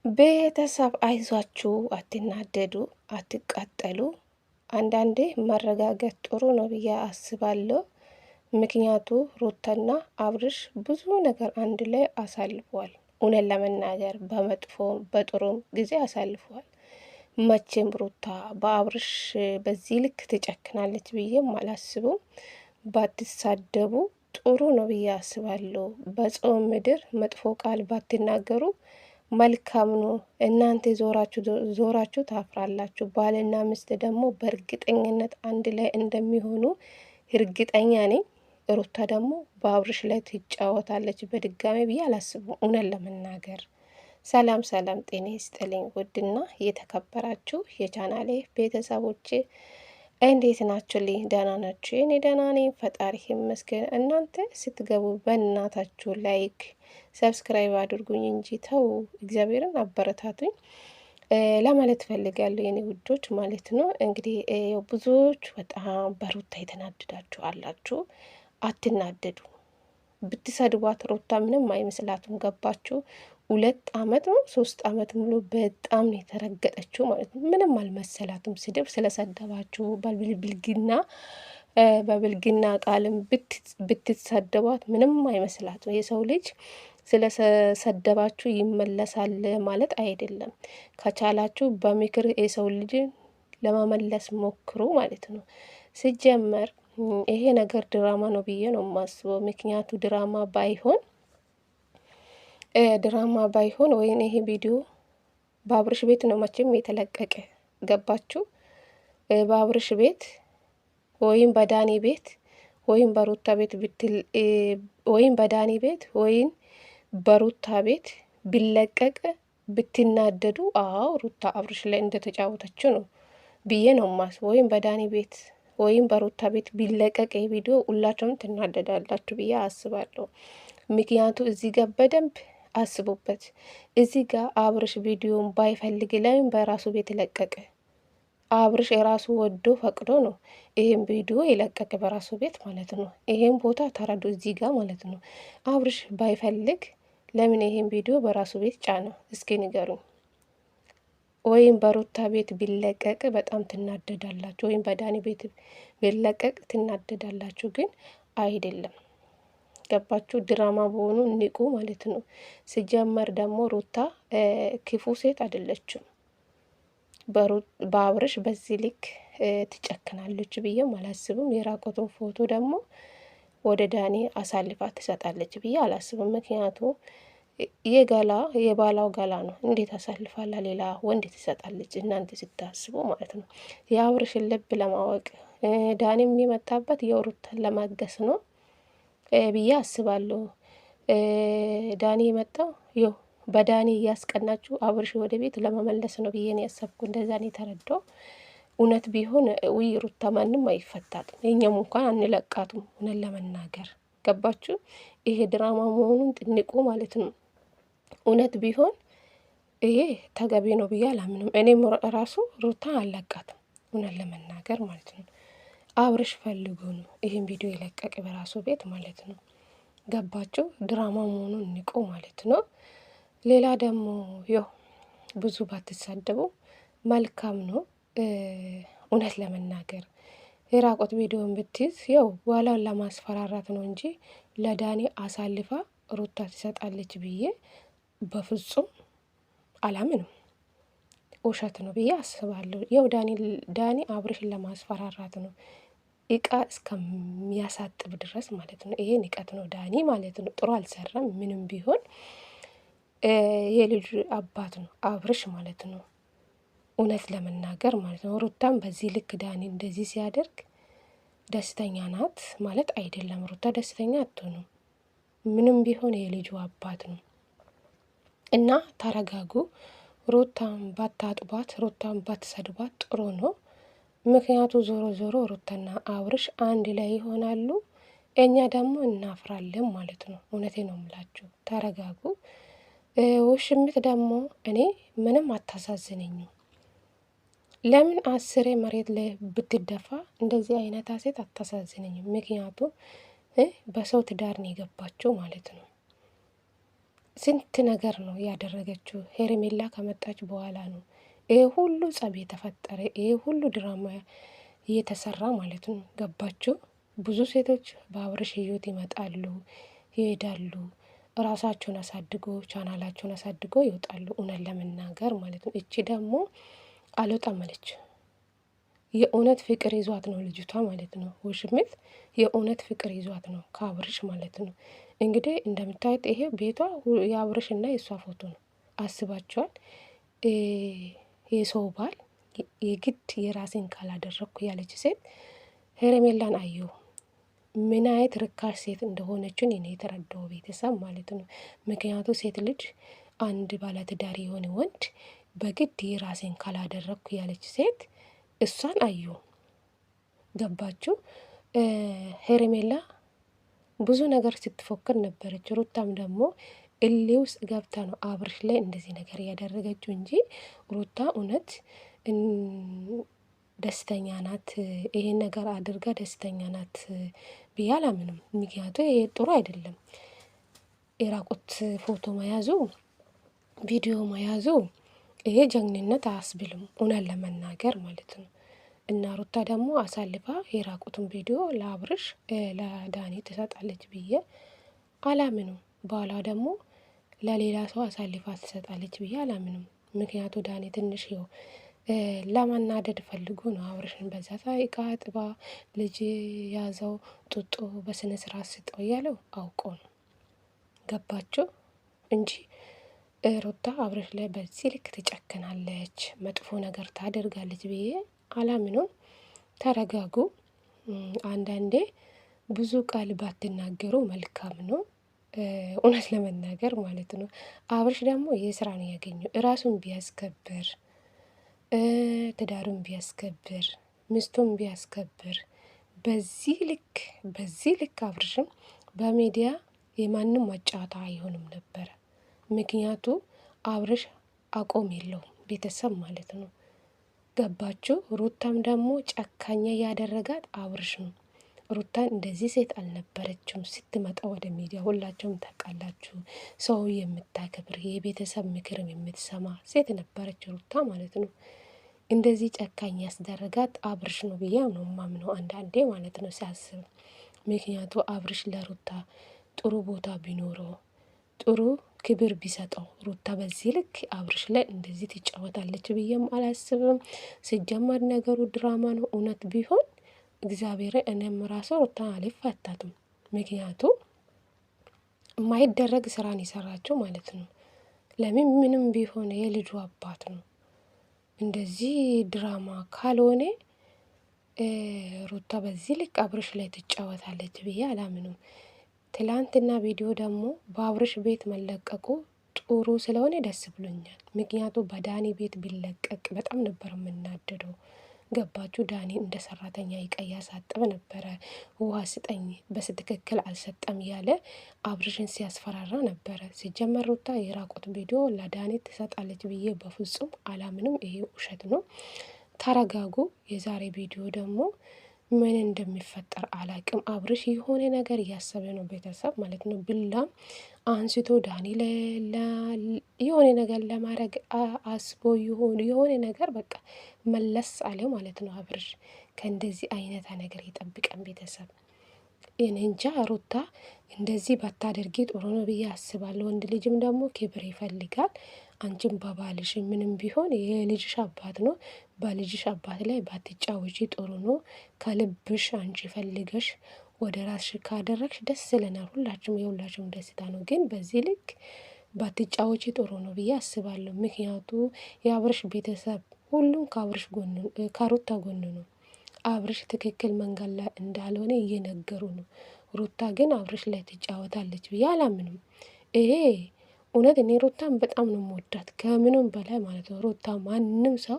ቤተሰብ አይዟችሁ፣ አትናደዱ፣ አትቃጠሉ። አንዳንዴ መረጋጋት ጥሩ ነው ብዬ አስባለሁ። ምክንያቱ ሩታና አብርሽ ብዙ ነገር አንድ ላይ አሳልፈዋል። እውነት ለመናገር በመጥፎም በጥሩም ጊዜ አሳልፈዋል። መቼም ሩታ በአብርሽ በዚህ ልክ ትጨክናለች ብዬም አላስቡም። ባትሳደቡ ጥሩ ነው ብዬ አስባለሁ። በጾም ምድር መጥፎ ቃል ባትናገሩ መልካም ነው። እናንተ ዞራችሁ ታፍራላችሁ። ባልና ሚስት ደግሞ በእርግጠኝነት አንድ ላይ እንደሚሆኑ እርግጠኛ ነኝ። ሩታ ደግሞ በአብርሽ ላይ ትጫወታለች በድጋሚ ብዬ አላስብም። እውነት ለመናገር ሰላም ሰላም፣ ጤና ይስጥልኝ ውድና የተከበራችሁ የቻናሌ ቤተሰቦቼ እንዴት ናችሁ? ልኝ ደህና ናችሁ? እኔ ደህና ነኝ፣ ፈጣሪ ይመስገን። እናንተ ስትገቡ በእናታችሁ ላይክ ሰብስክራይብ አድርጉኝ እንጂ ተው፣ እግዚአብሔርን አበረታቱኝ ለማለት ፈልጋለሁ የኔ ውዶች ማለት ነው። እንግዲህ ብዙዎች በጣም በሩታ የተናደዳችሁ አላችሁ። አትናደዱ። ብትሰድቧት ሩታ ምንም አይመስላትም። ገባችሁ? 2 አመት ነው 3 አመት ሙሉ በጣም ነው የተረገጠችው ማለት ነው። ምንም አልመሰላትም። ስድብ ስለሰደባችሁ በብልግና ቃልም ብትሰደቧት ምንም አይመስላትም። የሰው ልጅ ስለሰደባችሁ ይመለሳል ማለት አይደለም። ከቻላችሁ በምክር የሰው ልጅ ለመመለስ ሞክሩ ማለት ነው። ሲጀመር ይሄ ነገር ድራማ ነው ብዬ ነው የማስበው። ምክንያቱ ድራማ ባይሆን ወይም ይሄ ቪዲዮ በአብርሽ ቤት ነው መቼም የተለቀቀ። ገባችሁ? በአብርሽ ቤት ወይም በዳኒ ቤት ወይም በሩታ ቤት ወይም በዳኒ ቤት ወይም በሩታ ቤት ቢለቀቅ ብትናደዱ፣ አዎ ሩታ አብርሽ ላይ እንደተጫወተችው ነው ብዬ ነው ማስ ወይም በዳኒ ቤት ወይም በሩታ ቤት ቢለቀቅ ቪዲዮ ሁላችሁም ትናደዳላችሁ ብዬ አስባለሁ። ምክንያቱ እዚህ ጋር በደንብ አስቡበት። እዚህ ጋር አብርሽ ቪዲዮን ባይፈልግ ለምን በራሱ ቤት ለቀቀ? አብርሽ የራሱ ወዶ ፈቅዶ ነው ይሄን ቪዲዮ የለቀቀ በራሱ ቤት ማለት ነው። ይሄን ቦታ ተረዱ እዚህ ጋር ማለት ነው። አብርሽ ባይፈልግ ለምን ይሄን ቪዲዮ በራሱ ቤት ጫነ? እስኪ ንገሩኝ። ወይም በሩታ ቤት ቢለቀቅ በጣም ትናደዳላችሁ፣ ወይም በዳኒ ቤት ቢለቀቅ ትናደዳላችሁ። ግን አይደለም። ገባችሁ? ድራማ በሆኑ ንቁ ማለት ነው። ሲጀመር ደግሞ ሩታ ክፉ ሴት አይደለችም። በአብርሽ በዚህ ልክ ትጨክናለች ብዬም አላስብም። የራቆቱን ፎቶ ደግሞ ወደ ዳኒ አሳልፋ ትሰጣለች ብዬ አላስብም። ምክንያቱ የባላው ገላ ነው። እንዴት አሳልፋላ ሌላ ወንድ ትሰጣለች? እናንተ ስታስቡ ማለት ነው። የአብርሽን ልብ ለማወቅ ዳኒም የመጣበት የሩታን ለማገስ ነው ብዬ አስባለሁ። ዳኒ የመጣው በዳኒ እያስቀናችሁ አብርሽ ወደ ቤት ለመመለስ ነው ብዬ ነው ያሰብኩ። እንደዛ ነው የተረዳው። እውነት ቢሆን ውይ ሩታ ማንም አይፈታትም፣ የኛም እንኳን አንለቃቱም። እውነት ለመናገር ገባችሁ? ይሄ ድራማ መሆኑን ጥንቁ ማለት ነው። እውነት ቢሆን ይሄ ተገቢ ነው ብዬ አላምንም። እኔም ራሱ ሩታ አለቃትም እውነት ለመናገር ማለት ነው። አብርሽ ፈልጎ ነው ይሄን ቪዲዮ የለቀቀ በራሱ ቤት ማለት ነው። ገባችሁ? ድራማ መሆኑን ንቁ ማለት ነው። ሌላ ደግሞ ብዙ ባትሳደቡ መልካም ነው። እውነት ለመናገር የራቆት ቪዲዮን ብትይዝ በኋላውን ለማስፈራራት ነው እንጂ ለዳኒ አሳልፋ ሩታ ትሰጣለች ብዬ በፍጹም አላምንም። ውሸት ነው ብዬ አስባለሁ። ዳኒ አብርሽን ለማስፈራራት ነው፣ እቃ እስከሚያሳጥብ ድረስ ማለት ነው። ይሄ ንቀት ነው ዳኒ ማለት ነው። ጥሩ አልሰራም። ምንም ቢሆን የልጅ አባት ነው አብርሽ ማለት ነው። እውነት ለመናገር ማለት ነው። ሩታም በዚህ ልክ ዳኒ እንደዚህ ሲያደርግ ደስተኛ ናት ማለት አይደለም። ሩታ ደስተኛ አትሆንም። ምንም ቢሆን የልጁ አባት ነው እና ተረጋጉ። ሩታም ባታጥቧት፣ ሩታም ባትሰድቧት ጥሩ ነው። ምክንያቱ ዞሮ ዞሮ ሩታና አብርሽ አንድ ላይ ይሆናሉ። እኛ ደግሞ እናፍራለን ማለት ነው። እውነቴ ነው የምላችሁ። ተረጋጉ። ውሽምት ደግሞ እኔ ምንም አታሳዝነኝም። ለምን 10 መሬት ላይ ብትደፋ እንደዚህ አይነት ሴት አታሳዝነኝም። ምክንያቱ በሰው ትዳር ነው የገባችው ማለት ነው። ስንት ነገር ነው ያደረገችው። ሄርሜላ ከመጣች በኋላ ነው ይሄ ሁሉ ጸብ የተፈጠረ፣ ይሄ ሁሉ ድራማ እየተሰራ ማለት ነው። ገባችሁ? ብዙ ሴቶች በአብርሽ ህይወት ይመጣሉ ይሄዳሉ፣ ራሳቸውን አሳድጎ ቻናላቸውን አሳድጎ ይወጣሉ። እውነት ለመናገር ማለት ነው። እቺ ደግሞ አልወጣም አለች። የእውነት ፍቅር ይዟት ነው ልጅቷ ማለት ነው። ውሽሚት የእውነት ፍቅር ይዟት ነው ከአብርሽ ማለት ነው። እንግዲህ እንደምታዩት ይሄ ቤቷ የአብርሽ እና የእሷ ፎቶ ነው። አስባችኋል? የሰው ባል የግድ የራሴን ካላደረግኩ ያለች ሴት ሄርሜላን አየሁ። ምን አይነት ርካሽ ሴት እንደሆነችን እኔ የተረዳው ቤተሰብ ማለት ነው። ምክንያቱ ሴት ልጅ አንድ ባለትዳር የሆነ ወንድ በግድ የራሴን ካላደረግኩ ያለች ሴት እሷን አየሁ። ገባችሁ? ሄርሜላ ብዙ ነገር ስትፎክር ነበረች። ሩታም ደግሞ እሌ ውስጥ ገብታ ነው አብርሽ ላይ እንደዚህ ነገር ያደረገችው እንጂ ሩታ እውነት ደስተኛ ናት። ይሄን ነገር አድርጋ ደስተኛ ናት ብዬ አላምንም። ምክንያቱ ይሄ ጥሩ አይደለም። የራቁት ፎቶ መያዙ፣ ቪዲዮ መያዙ ይሄ ጀግንነት አያስብልም፣ እውነት ለመናገር ማለት ነው። እና ሩታ ደግሞ አሳልፋ የራቁትን ቪዲዮ ለአብርሽ ለዳኒ ትሰጣለች ብዬ አላምንም። ባሏ ደግሞ ለሌላ ሰው አሳልፋ ትሰጣለች ብዬ አላምንም። ምክንያቱ ዳኒ ትንሽ ይኸው ለማናደድ ፈልጎ ነው አብርሽን በዛ እቃ ጥባ ልጅ ያዘው ጡጦ በስነ ስርዓት ስጠው እያለው አውቆ ነው። ገባችሁ? እንጂ ሩታ አብርሽ ላይ በዚህ ልክ ትጨክናለች፣ መጥፎ ነገር ታደርጋለች ብዬ አላምንም። ተረጋጉ። አንዳንዴ ብዙ ቃል ባትናገሩ መልካም ነው፣ እውነት ለመናገር ማለት ነው። አብርሽ ደግሞ የስራ ነው ያገኘው። እራሱን ቢያስከብር፣ ትዳሩን ቢያስከብር፣ ሚስቱን ቢያስከብር በዚህ ልክ አብርሽም በሚዲያ የማንም መጫወታ አይሆንም ነበረ። ምክንያቱ አብርሽ አቆም የለውም ቤተሰብ ማለት ነው። ገባችሁ? ሩታም ደግሞ ጨካኛ ያደረጋት አብርሽ ነው። ሩታን እንደዚህ ሴት አልነበረችም ስትመጣ ወደ ሚዲያ። ሁላቸውም ታውቃላችሁ። ሰው የምታከብር የቤተሰብ ምክርም የምትሰማ ሴት ነበረች ሩታ ማለት ነው። እንደዚህ ጨካኝ ያስደረጋት አብርሽ ነው ብዬ ነው ማምነው አንዳንዴ ማለት ነው ሲያስብ። ምክንያቱ አብርሽ ለሩታ ጥሩ ቦታ ቢኖረው ጥሩ ክብር ቢሰጠው ሩታ በዚህ ልክ አብርሽ ላይ እንደዚህ ትጫወታለች ብዬም አላስብም። ሲጀመር ነገሩ ድራማ ነው። እውነት ቢሆን እግዚአብሔር እኔም ራሱ ሩታን አልፋታትም። ምክንያቱ የማይደረግ ስራን የሰራቸው ማለት ነው። ለምን ምንም ቢሆን የልጁ አባት ነው። እንደዚህ ድራማ ካልሆነ ሩታ በዚህ ልክ አብርሽ ላይ ትጫወታለች ብዬ አላምንም። ትላንትና ቪዲዮ ደግሞ በአብርሽ ቤት መለቀቁ ጥሩ ስለሆነ ደስ ብሎኛል። ምክንያቱ በዳኒ ቤት ቢለቀቅ በጣም ነበር የምናደደው። ገባችሁ? ዳኒ እንደ ሰራተኛ እቃ እያሳጠበ ነበረ። ውሃ ስጠኝ በስትክክል አልሰጠም እያለ አብርሽን ሲያስፈራራ ነበረ። ሲጀመር ሩታ የራቁት ቪዲዮ ለዳኒ ትሰጣለች ብዬ በፍጹም አላምንም። ይሄ ውሸት ነው። ተረጋጉ። የዛሬ ቪዲዮ ደግሞ ምን እንደሚፈጠር አላቅም። አብርሽ የሆነ ነገር እያሰበ ነው ቤተሰብ ማለት ነው። ብላም አንስቶ ዳኒ የሆነ ነገር ለማድረግ አስቦ የሆነ ነገር በቃ መለስ አለ ማለት ነው። አብርሽ ከእንደዚህ አይነት ነገር ይጠብቀን ቤተሰብ። እኔ እንጃ ሩታ እንደዚህ ባታደርጊ ጥሩ ነው ብዬ አስባለሁ። ወንድ ልጅም ደግሞ ክብር ይፈልጋል። አንቺም በባልሽ ምንም ቢሆን የልጅሽ አባት ነው። በልጅሽ አባት ላይ ባትጫወቺ ጥሩ ነው። ከልብሽ አንቺ ፈልገሽ ወደ ራስሽ ካደረግሽ ደስ ይለናል። ሁላችሁም የሁላችሁም ደስታ ነው። ግን በዚህ ልክ ባትጫወቺ ጥሩ ነው ብዬ አስባለሁ። ምክንያቱ የአብርሽ ቤተሰብ ሁሉም ከሩታ ጎን ነው። አብርሽ ትክክል መንገድ ላይ እንዳልሆነ እየነገሩ ነው። ሩታ ግን አብርሽ ላይ ትጫወታለች ብዬ አላምንም። ይሄ እውነት እኔ ሩታን በጣም ነው የምወዳት ከምንም በላይ ማለት ነው። ሩታ ማንም ሰው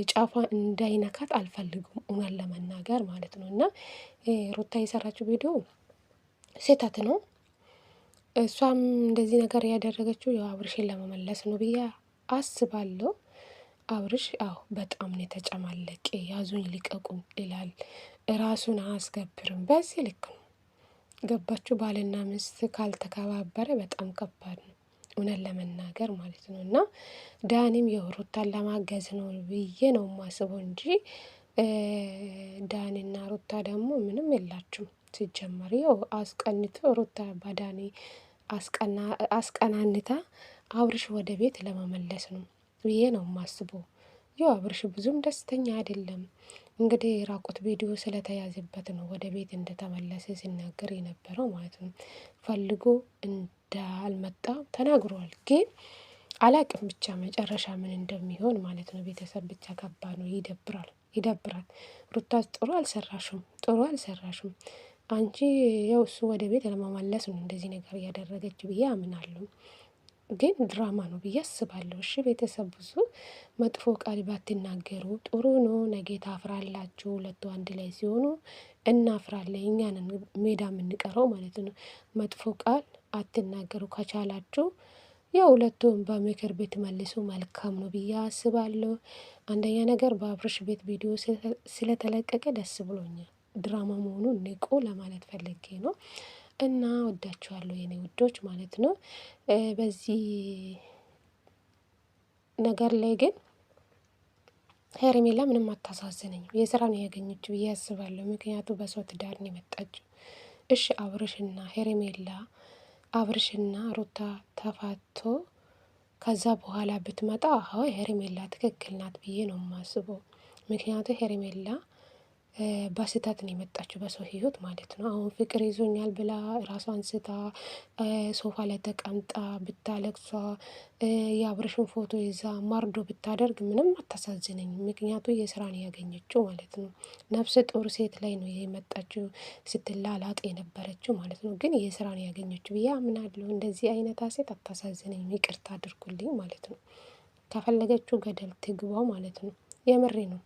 ጫፏ እንዳይነካት አልፈልጉም እውነት ለመናገር ማለት ነው። እና ሩታ የሰራችው ቪዲዮ ስህተት ነው። እሷም እንደዚህ ነገር ያደረገችው ያው አብርሽን ለመመለስ ነው ብዬ አስባለሁ። አብርሽ አዎ በጣም ነው የተጨማለቀ። ያዙኝ ልቀቁኝ ይላል። ራሱን አያስከብርም። በዚህ ልክ ነው። ገባችሁ? ባልና ሚስት ካልተከባበረ በጣም ከባድ ነው። እውነት ለመናገር ማለት ነው። እና ዳኒም ያው ሩታን ለማገዝ ነው ብዬ ነው የማስበው እንጂ ዳኒና ሩታ ደግሞ ምንም የላችሁም። ሲጀመር ያው አስቀንቶ ሩታ በዳኒ አስቀናንታ አብርሽ ወደ ቤት ለመመለስ ነው ብዬ ነው የማስበው። ያው አብርሽ ብዙም ደስተኛ አይደለም። እንግዲህ የራቁት ቪዲዮ ስለተያዘበት ነው ወደ ቤት እንደተመለሰ ሲናገር የነበረው ማለት ነው። ፈልጎ እንዳልመጣ ተናግሯል። ግን አላቅም ብቻ መጨረሻ ምን እንደሚሆን ማለት ነው። ቤተሰብ ብቻ ከባድ ነው። ይደብራል። ሩታ ጥሩ አልሰራሽም። አንቺ ያው እሱ ወደ ቤት ለመመለስ ነው እንደዚህ ነገር እያደረገች ብዬ አምናለሁ። ግን ድራማ ነው ብዬ አስባለሁ። እሺ ቤተሰብ ብዙ መጥፎ ቃል ባትናገሩ ጥሩ ነው። ነገ ታፍራላችሁ። ሁለቱ አንድ ላይ ሲሆኑ እናፍራለን። እኛንን ሜዳ የምንቀረው ማለት ነው። መጥፎ ቃል አትናገሩ ከቻላችሁ። ያው ሁለቱም በምክር ብትመልሱ መልካም ነው ብዬ አስባለሁ። አንደኛ ነገር በአብርሽ ቤት ቪዲዮ ስለተለቀቀ ደስ ብሎኛል። ድራማ መሆኑን ንቁ ለማለት ፈልጌ ነው። እና ወዳችኋለሁ የኔ ውዶች ማለት ነው። በዚህ ነገር ላይ ግን ሄርሜላ ምንም አታሳዝነኝም። የስራ ነው ያገኘችው ብዬ አስባለሁ። ምክንያቱ በሰው ትዳር ነው የመጣችው። እሺ አብርሽና ሩታ ተፋቶ ከዛ በኋላ ብትመጣ ሄርሜላ ትክክል ናት ብዬ ነው የማስበው። ምክንያቱ ሄርሜላ በስህተት ነው የመጣችው በሰው ህይወት ማለት ነው። አሁን ፍቅር ይዞኛል ብላ ራሷን ስታ ሶፋ ላይ ተቀምጣ ብታለቅሷ የአብርሽን ፎቶ ይዛ ማርዶ ብታደርግ ምንም አታሳዝነኝም። ምክንያቱ የስራ ነው ያገኘችው ማለት ነው። ነፍሰ ጡር ሴት ላይ ነው የመጣችው ስትላላጥ የነበረችው ማለት ነው። ግን የስራ ነው ያገኘችው ብዬ አምናለሁ። እንደዚህ አይነት ሴት አታሳዝነኝም። ይቅርታ አድርጉልኝ ማለት ነው። ከፈለገችው ገደል ትግባ ማለት ነው። የምሬ ነው።